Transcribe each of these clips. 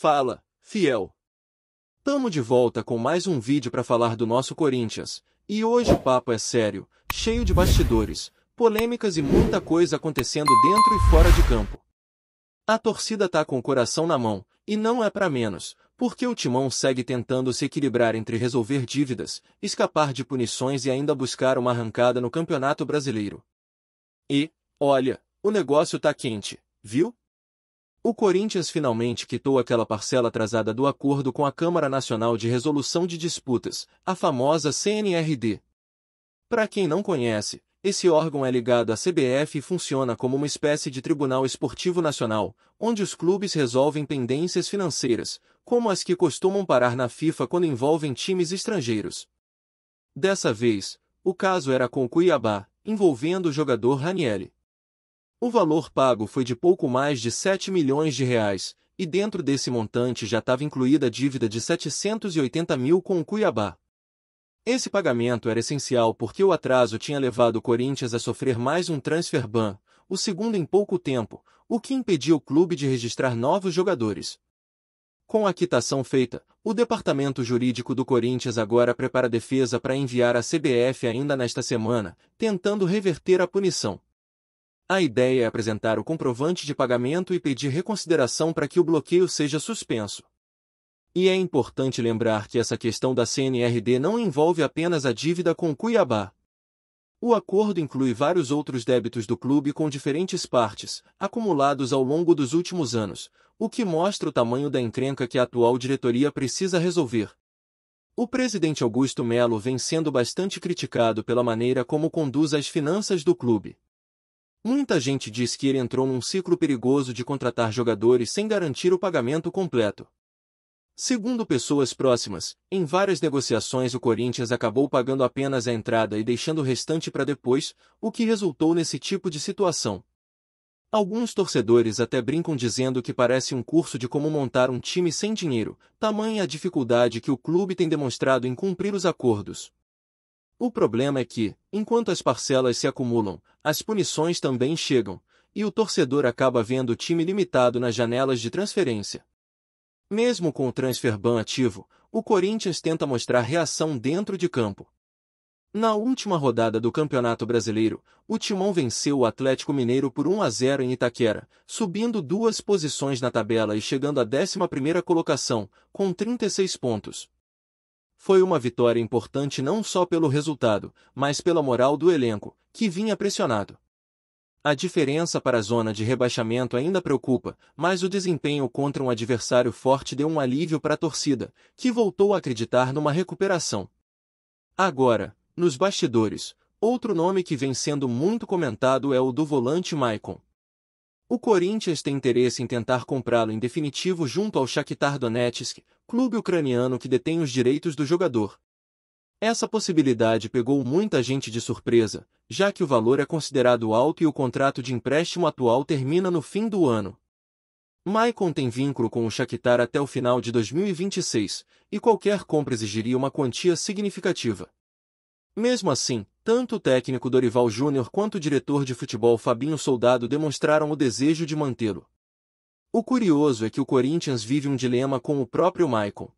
Fala, fiel! Tamo de volta com mais um vídeo para falar do nosso Corinthians, e hoje o papo é sério, cheio de bastidores, polêmicas e muita coisa acontecendo dentro e fora de campo. A torcida tá com o coração na mão, e não é para menos, porque o Timão segue tentando se equilibrar entre resolver dívidas, escapar de punições e ainda buscar uma arrancada no Campeonato Brasileiro. E, olha, o negócio tá quente, viu? O Corinthians finalmente quitou aquela parcela atrasada do acordo com a Câmara Nacional de Resolução de Disputas, a famosa CNRD. Para quem não conhece, esse órgão é ligado à CBF e funciona como uma espécie de Tribunal Esportivo Nacional, onde os clubes resolvem pendências financeiras, como as que costumam parar na FIFA quando envolvem times estrangeiros. Dessa vez, o caso era com o Cuiabá, envolvendo o jogador Ranieri. O valor pago foi de pouco mais de 7 milhões de reais, e dentro desse montante já estava incluída a dívida de 780 mil com o Cuiabá. Esse pagamento era essencial porque o atraso tinha levado o Corinthians a sofrer mais um transfer ban, o segundo em pouco tempo, o que impediu o clube de registrar novos jogadores. Com a quitação feita, o departamento jurídico do Corinthians agora prepara a defesa para enviar à CBF ainda nesta semana, tentando reverter a punição. A ideia é apresentar o comprovante de pagamento e pedir reconsideração para que o bloqueio seja suspenso. E é importante lembrar que essa questão da CNRD não envolve apenas a dívida com o Cuiabá. O acordo inclui vários outros débitos do clube com diferentes partes, acumulados ao longo dos últimos anos, o que mostra o tamanho da encrenca que a atual diretoria precisa resolver. O presidente Augusto Melo vem sendo bastante criticado pela maneira como conduz as finanças do clube. Muita gente diz que ele entrou num ciclo perigoso de contratar jogadores sem garantir o pagamento completo. Segundo pessoas próximas, em várias negociações o Corinthians acabou pagando apenas a entrada e deixando o restante para depois, o que resultou nesse tipo de situação. Alguns torcedores até brincam dizendo que parece um curso de como montar um time sem dinheiro, tamanha a dificuldade que o clube tem demonstrado em cumprir os acordos. O problema é que, enquanto as parcelas se acumulam, as punições também chegam, e o torcedor acaba vendo o time limitado nas janelas de transferência. Mesmo com o transfer ban ativo, o Corinthians tenta mostrar reação dentro de campo. Na última rodada do Campeonato Brasileiro, o Timão venceu o Atlético Mineiro por 1-0 em Itaquera, subindo 2 posições na tabela e chegando à 11ª colocação, com 36 pontos. Foi uma vitória importante não só pelo resultado, mas pela moral do elenco, que vinha pressionado. A diferença para a zona de rebaixamento ainda preocupa, mas o desempenho contra um adversário forte deu um alívio para a torcida, que voltou a acreditar numa recuperação. Agora, nos bastidores, outro nome que vem sendo muito comentado é o do volante Maicon. O Corinthians tem interesse em tentar comprá-lo em definitivo junto ao Shakhtar Donetsk, clube ucraniano que detém os direitos do jogador. Essa possibilidade pegou muita gente de surpresa, já que o valor é considerado alto e o contrato de empréstimo atual termina no fim do ano. Maicon tem vínculo com o Shakhtar até o final de 2026, e qualquer compra exigiria uma quantia significativa. Mesmo assim, tanto o técnico Dorival Júnior quanto o diretor de futebol Fabinho Soldado demonstraram o desejo de mantê-lo. O curioso é que o Corinthians vive um dilema com o próprio Maicon.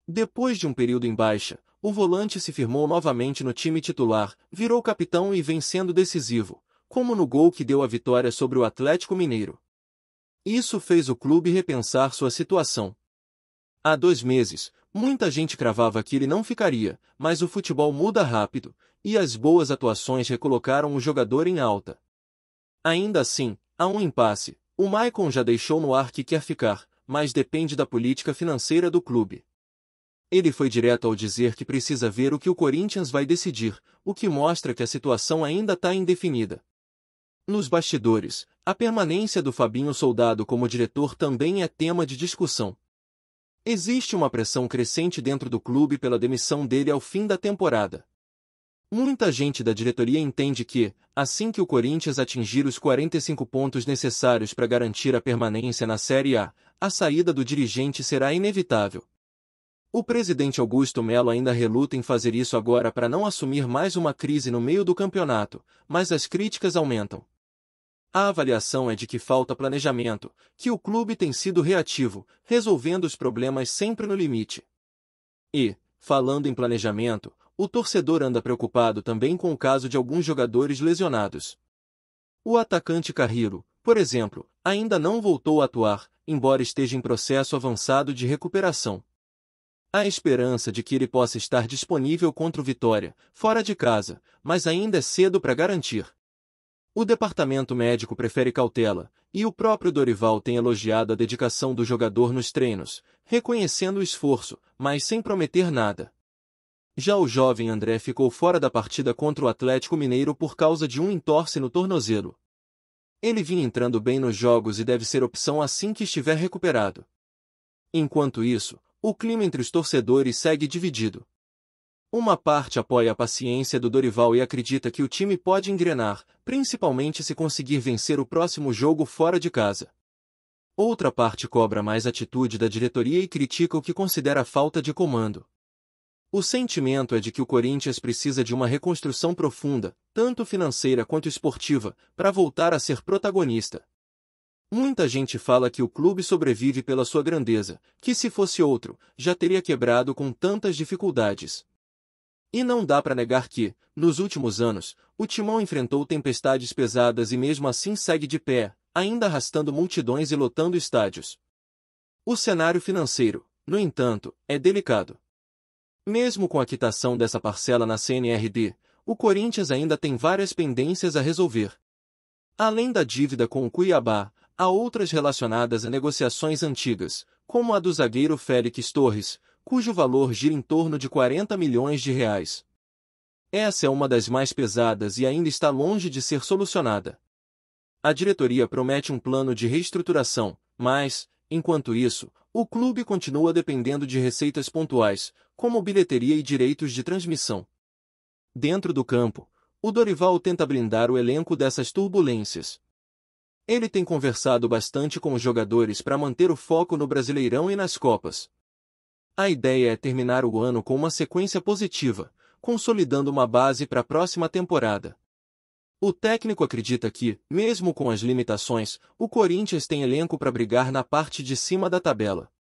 Depois de um período em baixa, o volante se firmou novamente no time titular, virou capitão e vem sendo decisivo, como no gol que deu a vitória sobre o Atlético Mineiro. Isso fez o clube repensar sua situação. Há 2 meses, muita gente cravava que ele não ficaria, mas o futebol muda rápido, e as boas atuações recolocaram o jogador em alta. Ainda assim, há um impasse. O Maicon já deixou no ar que quer ficar, mas depende da política financeira do clube. Ele foi direto ao dizer que precisa ver o que o Corinthians vai decidir, o que mostra que a situação ainda está indefinida. Nos bastidores, a permanência do Fabinho Soldado como diretor também é tema de discussão. Existe uma pressão crescente dentro do clube pela demissão dele ao fim da temporada. Muita gente da diretoria entende que, assim que o Corinthians atingir os 45 pontos necessários para garantir a permanência na Série A saída do dirigente será inevitável. O presidente Augusto Melo ainda reluta em fazer isso agora para não assumir mais uma crise no meio do campeonato, mas as críticas aumentam. A avaliação é de que falta planejamento, que o clube tem sido reativo, resolvendo os problemas sempre no limite. E, falando em planejamento, o torcedor anda preocupado também com o caso de alguns jogadores lesionados. O atacante Carrillo, por exemplo, ainda não voltou a atuar, embora esteja em processo avançado de recuperação. Há esperança de que ele possa estar disponível contra o Vitória, fora de casa, mas ainda é cedo para garantir. O departamento médico prefere cautela, e o próprio Dorival tem elogiado a dedicação do jogador nos treinos, reconhecendo o esforço, mas sem prometer nada. Já o jovem André ficou fora da partida contra o Atlético Mineiro por causa de um entorse no tornozelo. Ele vinha entrando bem nos jogos e deve ser opção assim que estiver recuperado. Enquanto isso, o clima entre os torcedores segue dividido. Uma parte apoia a paciência do Dorival e acredita que o time pode engrenar, principalmente se conseguir vencer o próximo jogo fora de casa. Outra parte cobra mais atitude da diretoria e critica o que considera falta de comando. O sentimento é de que o Corinthians precisa de uma reconstrução profunda, tanto financeira quanto esportiva, para voltar a ser protagonista. Muita gente fala que o clube sobrevive pela sua grandeza, que se fosse outro, já teria quebrado com tantas dificuldades. E não dá para negar que, nos últimos anos, o Timão enfrentou tempestades pesadas e mesmo assim segue de pé, ainda arrastando multidões e lotando estádios. O cenário financeiro, no entanto, é delicado. Mesmo com a quitação dessa parcela na CNRD, o Corinthians ainda tem várias pendências a resolver. Além da dívida com o Cuiabá, há outras relacionadas a negociações antigas, como a do zagueiro Félix Torres, cujo valor gira em torno de 40 milhões de reais. Essa é uma das mais pesadas e ainda está longe de ser solucionada. A diretoria promete um plano de reestruturação, mas, enquanto isso, o clube continua dependendo de receitas pontuais, como bilheteria e direitos de transmissão. Dentro do campo, o Dorival tenta blindar o elenco dessas turbulências. Ele tem conversado bastante com os jogadores para manter o foco no Brasileirão e nas Copas. A ideia é terminar o ano com uma sequência positiva, consolidando uma base para a próxima temporada. O técnico acredita que, mesmo com as limitações, o Corinthians tem elenco para brigar na parte de cima da tabela.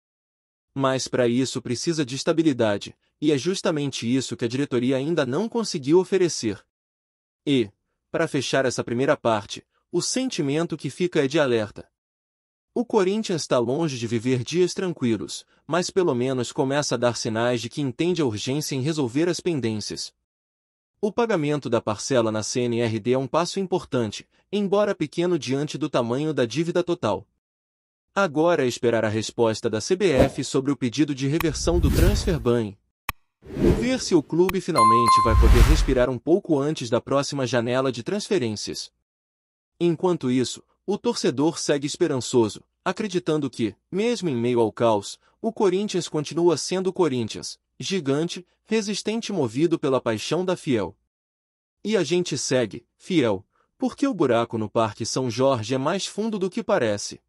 Mas para isso precisa de estabilidade, e é justamente isso que a diretoria ainda não conseguiu oferecer. E, para fechar essa primeira parte, o sentimento que fica é de alerta. O Corinthians está longe de viver dias tranquilos, mas pelo menos começa a dar sinais de que entende a urgência em resolver as pendências. O pagamento da parcela na CNRD é um passo importante, embora pequeno diante do tamanho da dívida total. Agora é esperar a resposta da CBF sobre o pedido de reversão do transfer ban. Ver se o clube finalmente vai poder respirar um pouco antes da próxima janela de transferências. Enquanto isso, o torcedor segue esperançoso, acreditando que, mesmo em meio ao caos, o Corinthians continua sendo o Corinthians, gigante, resistente e movido pela paixão da Fiel. E a gente segue, fiel, porque o buraco no Parque São Jorge é mais fundo do que parece.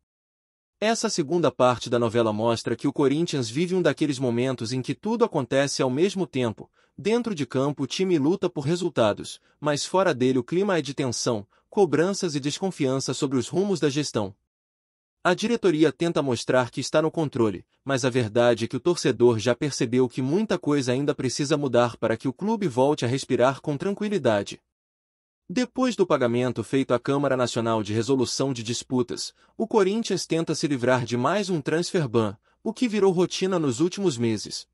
Essa segunda parte da novela mostra que o Corinthians vive um daqueles momentos em que tudo acontece ao mesmo tempo. Dentro de campo o time luta por resultados, mas fora dele o clima é de tensão, cobranças e desconfiança sobre os rumos da gestão. A diretoria tenta mostrar que está no controle, mas a verdade é que o torcedor já percebeu que muita coisa ainda precisa mudar para que o clube volte a respirar com tranquilidade. Depois do pagamento feito à Câmara Nacional de Resolução de Disputas, o Corinthians tenta se livrar de mais um transfer ban, o que virou rotina nos últimos meses.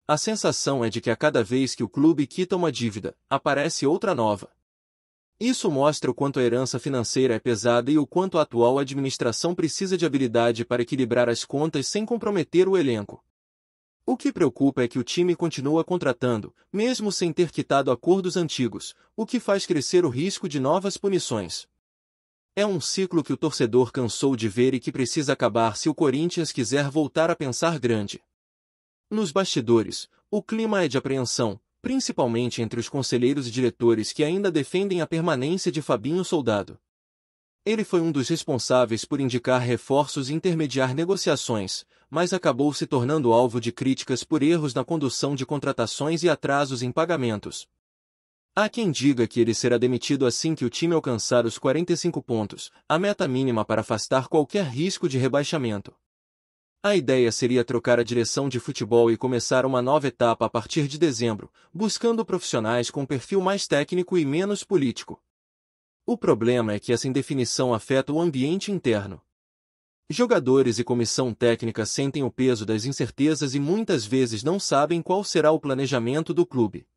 A sensação é de que a cada vez que o clube quita uma dívida, aparece outra nova. Isso mostra o quanto a herança financeira é pesada e o quanto a atual administração precisa de habilidade para equilibrar as contas sem comprometer o elenco. O que preocupa é que o time continua contratando, mesmo sem ter quitado acordos antigos, o que faz crescer o risco de novas punições. É um ciclo que o torcedor cansou de ver e que precisa acabar se o Corinthians quiser voltar a pensar grande. Nos bastidores, o clima é de apreensão, principalmente entre os conselheiros e diretores que ainda defendem a permanência de Fabinho Soldado. Ele foi um dos responsáveis por indicar reforços e intermediar negociações, mas acabou se tornando alvo de críticas por erros na condução de contratações e atrasos em pagamentos. Há quem diga que ele será demitido assim que o time alcançar os 45 pontos, a meta mínima para afastar qualquer risco de rebaixamento. A ideia seria trocar a direção de futebol e começar uma nova etapa a partir de dezembro, buscando profissionais com perfil mais técnico e menos político. O problema é que essa indefinição afeta o ambiente interno. Jogadores e comissão técnica sentem o peso das incertezas e muitas vezes não sabem qual será o planejamento do clube.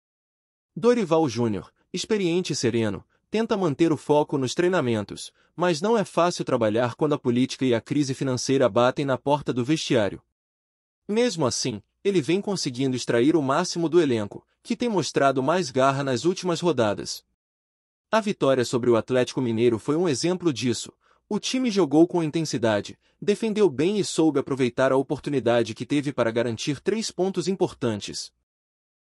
Dorival Júnior, experiente e sereno, tenta manter o foco nos treinamentos, mas não é fácil trabalhar quando a política e a crise financeira batem na porta do vestiário. Mesmo assim, ele vem conseguindo extrair o máximo do elenco, que tem mostrado mais garra nas últimas rodadas. A vitória sobre o Atlético Mineiro foi um exemplo disso. O time jogou com intensidade, defendeu bem e soube aproveitar a oportunidade que teve para garantir 3 pontos importantes.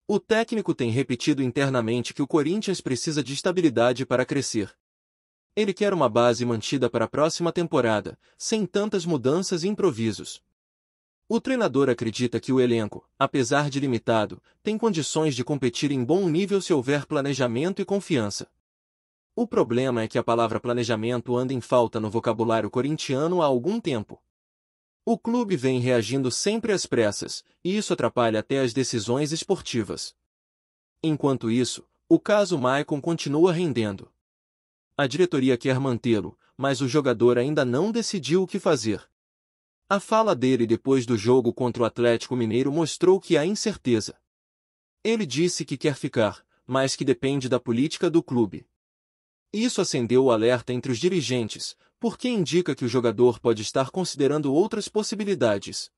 O técnico tem repetido internamente que o Corinthians precisa de estabilidade para crescer. Ele quer uma base mantida para a próxima temporada, sem tantas mudanças e improvisos. O treinador acredita que o elenco, apesar de limitado, tem condições de competir em bom nível se houver planejamento e confiança. O problema é que a palavra planejamento anda em falta no vocabulário corintiano há algum tempo. O clube vem reagindo sempre às pressas, e isso atrapalha até as decisões esportivas. Enquanto isso, o caso Maicon continua rendendo. A diretoria quer mantê-lo, mas o jogador ainda não decidiu o que fazer. A fala dele depois do jogo contra o Atlético Mineiro mostrou que há incerteza. Ele disse que quer ficar, mas que depende da política do clube. Isso acendeu o alerta entre os dirigentes, porque indica que o jogador pode estar considerando outras possibilidades.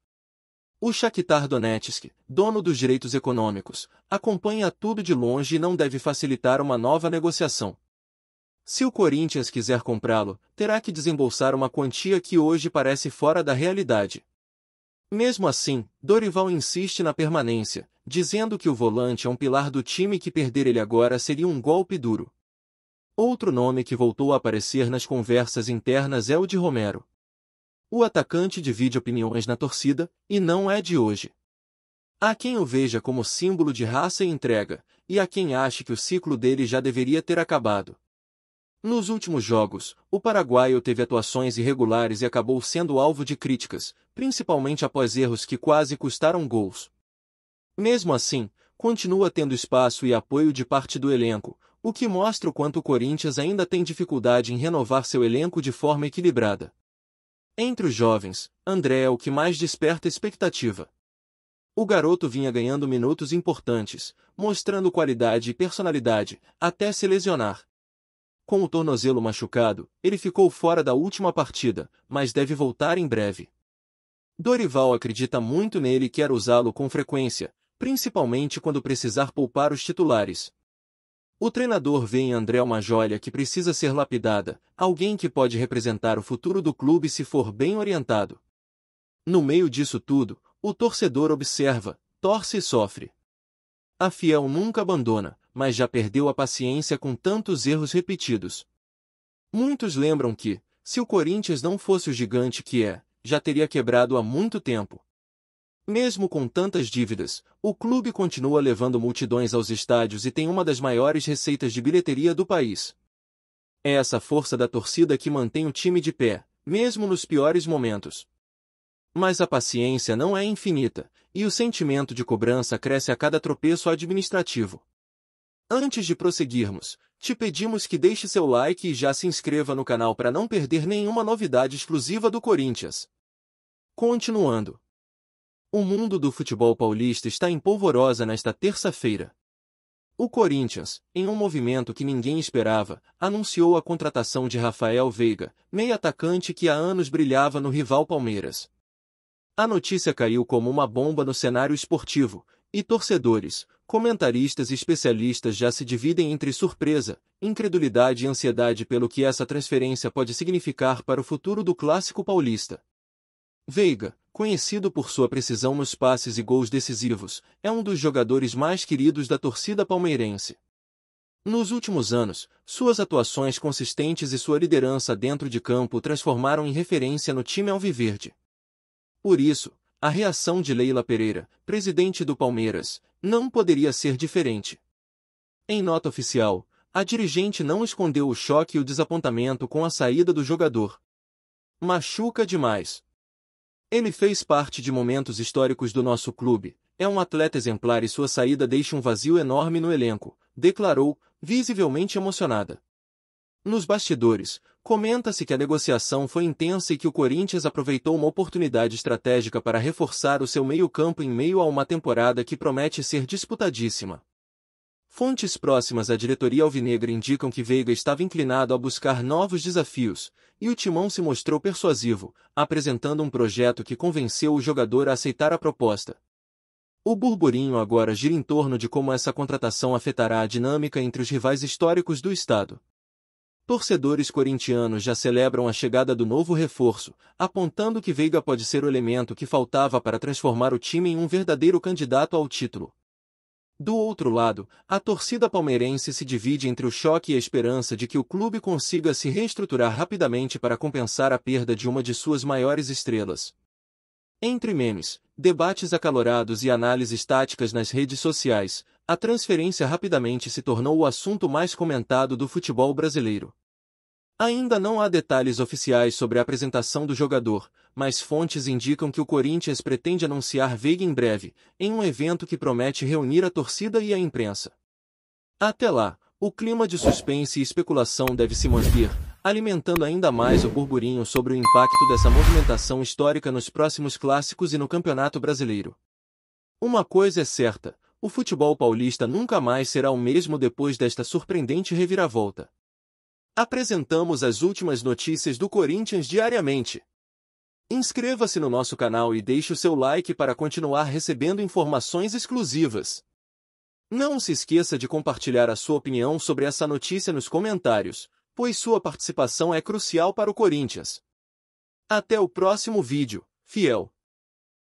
O Shakhtar Donetsk, dono dos direitos econômicos, acompanha tudo de longe e não deve facilitar uma nova negociação. Se o Corinthians quiser comprá-lo, terá que desembolsar uma quantia que hoje parece fora da realidade. Mesmo assim, Dorival insiste na permanência, dizendo que o volante é um pilar do time e que perder ele agora seria um golpe duro. Outro nome que voltou a aparecer nas conversas internas é o de Romero. O atacante divide opiniões na torcida, e não é de hoje. Há quem o veja como símbolo de raça e entrega, e há quem ache que o ciclo dele já deveria ter acabado. Nos últimos jogos, o paraguaio teve atuações irregulares e acabou sendo alvo de críticas, principalmente após erros que quase custaram gols. Mesmo assim, continua tendo espaço e apoio de parte do elenco, o que mostra o quanto o Corinthians ainda tem dificuldade em renovar seu elenco de forma equilibrada. Entre os jovens, André é o que mais desperta expectativa. O garoto vinha ganhando minutos importantes, mostrando qualidade e personalidade, até se lesionar. Com o tornozelo machucado, ele ficou fora da última partida, mas deve voltar em breve. Dorival acredita muito nele e quer usá-lo com frequência, principalmente quando precisar poupar os titulares. O treinador vê em André uma joia que precisa ser lapidada, alguém que pode representar o futuro do clube se for bem orientado. No meio disso tudo, o torcedor observa, torce e sofre. A Fiel nunca abandona, mas já perdeu a paciência com tantos erros repetidos. Muitos lembram que, se o Corinthians não fosse o gigante que é, já teria quebrado há muito tempo. Mesmo com tantas dívidas, o clube continua levando multidões aos estádios e tem uma das maiores receitas de bilheteria do país. É essa força da torcida que mantém o time de pé, mesmo nos piores momentos. Mas a paciência não é infinita, e o sentimento de cobrança cresce a cada tropeço administrativo. Antes de prosseguirmos, te pedimos que deixe seu like e já se inscreva no canal para não perder nenhuma novidade exclusiva do Corinthians. Continuando. O mundo do futebol paulista está em polvorosa nesta terça-feira. O Corinthians, em um movimento que ninguém esperava, anunciou a contratação de Rafael Veiga, meio-atacante que há anos brilhava no rival Palmeiras. A notícia caiu como uma bomba no cenário esportivo, e torcedores, comentaristas e especialistas já se dividem entre surpresa, incredulidade e ansiedade pelo que essa transferência pode significar para o futuro do clássico paulista. Veiga, conhecido por sua precisão nos passes e gols decisivos, é um dos jogadores mais queridos da torcida palmeirense. Nos últimos anos, suas atuações consistentes e sua liderança dentro de campo o transformaram em referência no time alviverde. Por isso, a reação de Leila Pereira, presidente do Palmeiras, não poderia ser diferente. Em nota oficial, a dirigente não escondeu o choque e o desapontamento com a saída do jogador. Machuca demais. Ele fez parte de momentos históricos do nosso clube, é um atleta exemplar e sua saída deixa um vazio enorme no elenco, declarou, visivelmente emocionada. Nos bastidores, comenta-se que a negociação foi intensa e que o Corinthians aproveitou uma oportunidade estratégica para reforçar o seu meio-campo em meio a uma temporada que promete ser disputadíssima. Fontes próximas à diretoria alvinegra indicam que Veiga estava inclinado a buscar novos desafios, e o timão se mostrou persuasivo, apresentando um projeto que convenceu o jogador a aceitar a proposta. O burburinho agora gira em torno de como essa contratação afetará a dinâmica entre os rivais históricos do estado. Torcedores corintianos já celebram a chegada do novo reforço, apontando que Veiga pode ser o elemento que faltava para transformar o time em um verdadeiro candidato ao título. Do outro lado, a torcida palmeirense se divide entre o choque e a esperança de que o clube consiga se reestruturar rapidamente para compensar a perda de uma de suas maiores estrelas. Entre memes, debates acalorados e análises táticas nas redes sociais, a transferência rapidamente se tornou o assunto mais comentado do futebol brasileiro. Ainda não há detalhes oficiais sobre a apresentação do jogador, mas fontes indicam que o Corinthians pretende anunciar Veiga em breve, em um evento que promete reunir a torcida e a imprensa. Até lá, o clima de suspense e especulação deve se manter, alimentando ainda mais o burburinho sobre o impacto dessa movimentação histórica nos próximos clássicos e no Campeonato Brasileiro. Uma coisa é certa, o futebol paulista nunca mais será o mesmo depois desta surpreendente reviravolta. Apresentamos as últimas notícias do Corinthians diariamente. Inscreva-se no nosso canal e deixe o seu like para continuar recebendo informações exclusivas. Não se esqueça de compartilhar a sua opinião sobre essa notícia nos comentários, pois sua participação é crucial para o Corinthians. Até o próximo vídeo, fiel!